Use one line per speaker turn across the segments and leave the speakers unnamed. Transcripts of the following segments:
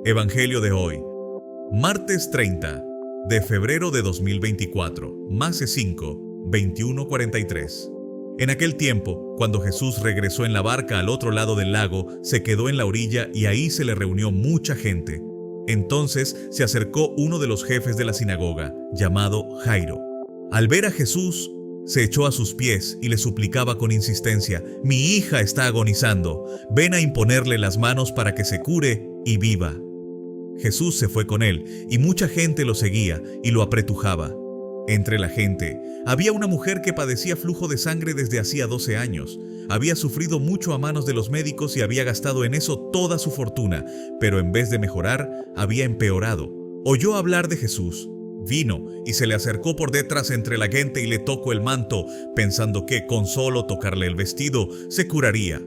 Evangelio de hoy, martes 30 de febrero de 2024, Mase 5, 21:43. En aquel tiempo, cuando Jesús regresó en la barca al otro lado del lago, se quedó en la orilla y ahí se le reunió mucha gente. Entonces se acercó uno de los jefes de la sinagoga, llamado Jairo. Al ver a Jesús, se echó a sus pies y le suplicaba con insistencia: «Mi hija está agonizando, ven a imponerle las manos para que se cure y viva». Jesús se fue con él, y mucha gente lo seguía y lo apretujaba. Entre la gente había una mujer que padecía flujo de sangre desde hacía 12 años. Había sufrido mucho a manos de los médicos y había gastado en eso toda su fortuna, pero en vez de mejorar, había empeorado. Oyó hablar de Jesús. Vino y se le acercó por detrás entre la gente y le tocó el manto, pensando que con solo tocarle el vestido se curaría.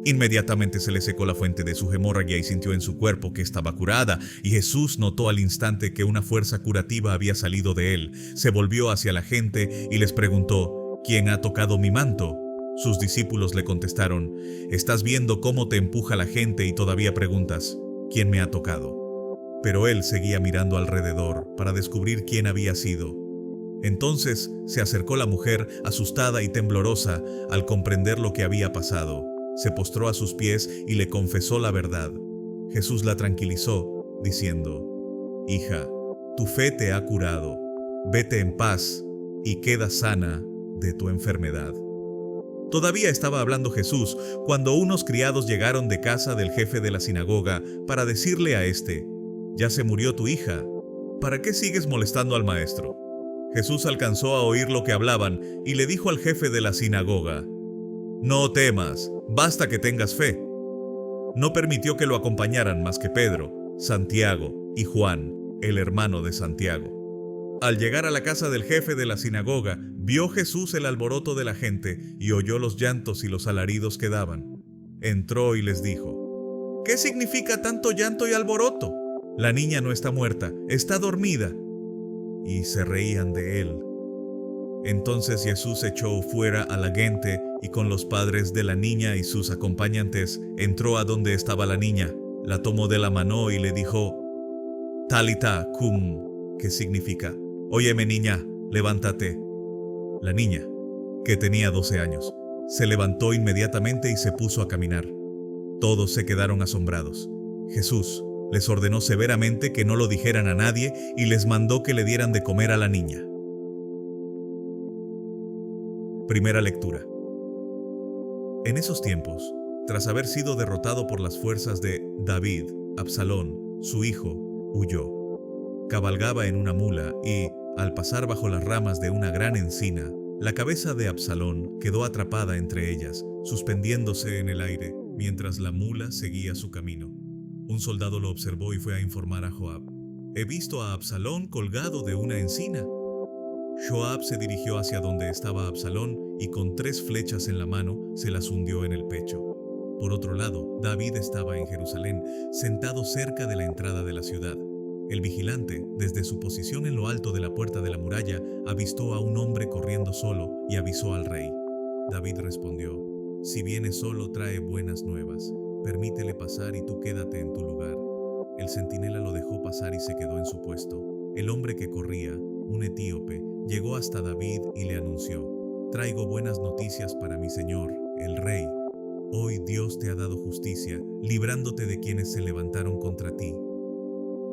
Inmediatamente se le secó la fuente de su hemorragia y sintió en su cuerpo que estaba curada, y Jesús notó al instante que una fuerza curativa había salido de él. Se volvió hacia la gente y les preguntó: «¿Quién ha tocado mi manto?». Sus discípulos le contestaron: «¿Estás viendo cómo te empuja la gente y todavía preguntas: ¿quién me ha tocado?». Pero él seguía mirando alrededor para descubrir quién había sido. Entonces se acercó la mujer, asustada y temblorosa, al comprender lo que había pasado. Se postró a sus pies y le confesó la verdad. Jesús la tranquilizó, diciendo: «Hija, tu fe te ha curado. Vete en paz y queda sana de tu enfermedad». Todavía estaba hablando Jesús cuando unos criados llegaron de casa del jefe de la sinagoga para decirle a éste: «Ya se murió tu hija. ¿Para qué sigues molestando al maestro?». Jesús alcanzó a oír lo que hablaban y le dijo al jefe de la sinagoga: «No temas, basta que tengas fe». No permitió que lo acompañaran más que Pedro, Santiago y Juan, el hermano de Santiago. Al llegar a la casa del jefe de la sinagoga, vio Jesús el alboroto de la gente y oyó los llantos y los alaridos que daban. Entró y les dijo: «¿Qué significa tanto llanto y alboroto? La niña no está muerta, está dormida». Y se reían de él. Entonces Jesús echó fuera a la gente y con los padres de la niña y sus acompañantes entró a donde estaba la niña, la tomó de la mano y le dijo: «Talita cum», que significa: «Óyeme, niña, levántate». La niña, que tenía 12 años, se levantó inmediatamente y se puso a caminar. Todos se quedaron asombrados. Jesús les ordenó severamente que no lo dijeran a nadie y les mandó que le dieran de comer a la niña. Primera lectura. En esos tiempos, tras haber sido derrotado por las fuerzas de David, Absalón, su hijo, huyó. Cabalgaba en una mula y, al pasar bajo las ramas de una gran encina, la cabeza de Absalón quedó atrapada entre ellas, suspendiéndose en el aire, mientras la mula seguía su camino. Un soldado lo observó y fue a informar a Joab: «He visto a Absalón colgado de una encina». Joab se dirigió hacia donde estaba Absalón y con 3 flechas en la mano se las hundió en el pecho. Por otro lado, David estaba en Jerusalén, sentado cerca de la entrada de la ciudad. El vigilante, desde su posición en lo alto de la puerta de la muralla, avistó a un hombre corriendo solo y avisó al rey. David respondió: «Si viene solo, trae buenas nuevas. Permítele pasar y tú quédate en tu lugar». El centinela lo dejó pasar y se quedó en su puesto. El hombre que corría, un etíope, llegó hasta David y le anunció: «Traigo buenas noticias para mi señor, el rey. Hoy Dios te ha dado justicia, librándote de quienes se levantaron contra ti».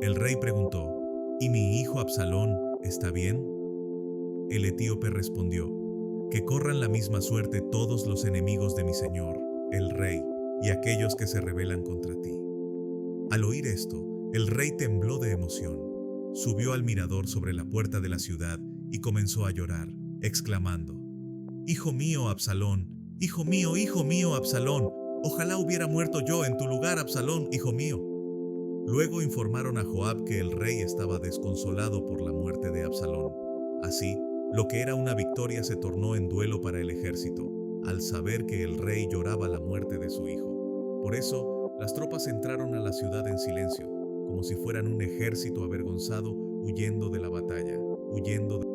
El rey preguntó: «¿Y mi hijo Absalón está bien?». El etíope respondió: «Que corran la misma suerte todos los enemigos de mi señor, el rey, y aquellos que se rebelan contra ti». Al oír esto, el rey tembló de emoción. Subió al mirador sobre la puerta de la ciudad y comenzó a llorar, exclamando: «Hijo mío, Absalón, hijo mío, Absalón, ojalá hubiera muerto yo en tu lugar, Absalón, hijo mío». Luego informaron a Joab que el rey estaba desconsolado por la muerte de Absalón. Así, lo que era una victoria se tornó en duelo para el ejército, al saber que el rey lloraba la muerte de su hijo. Por eso, las tropas entraron a la ciudad en silencio, como si fueran un ejército avergonzado huyendo de la batalla, huyendo de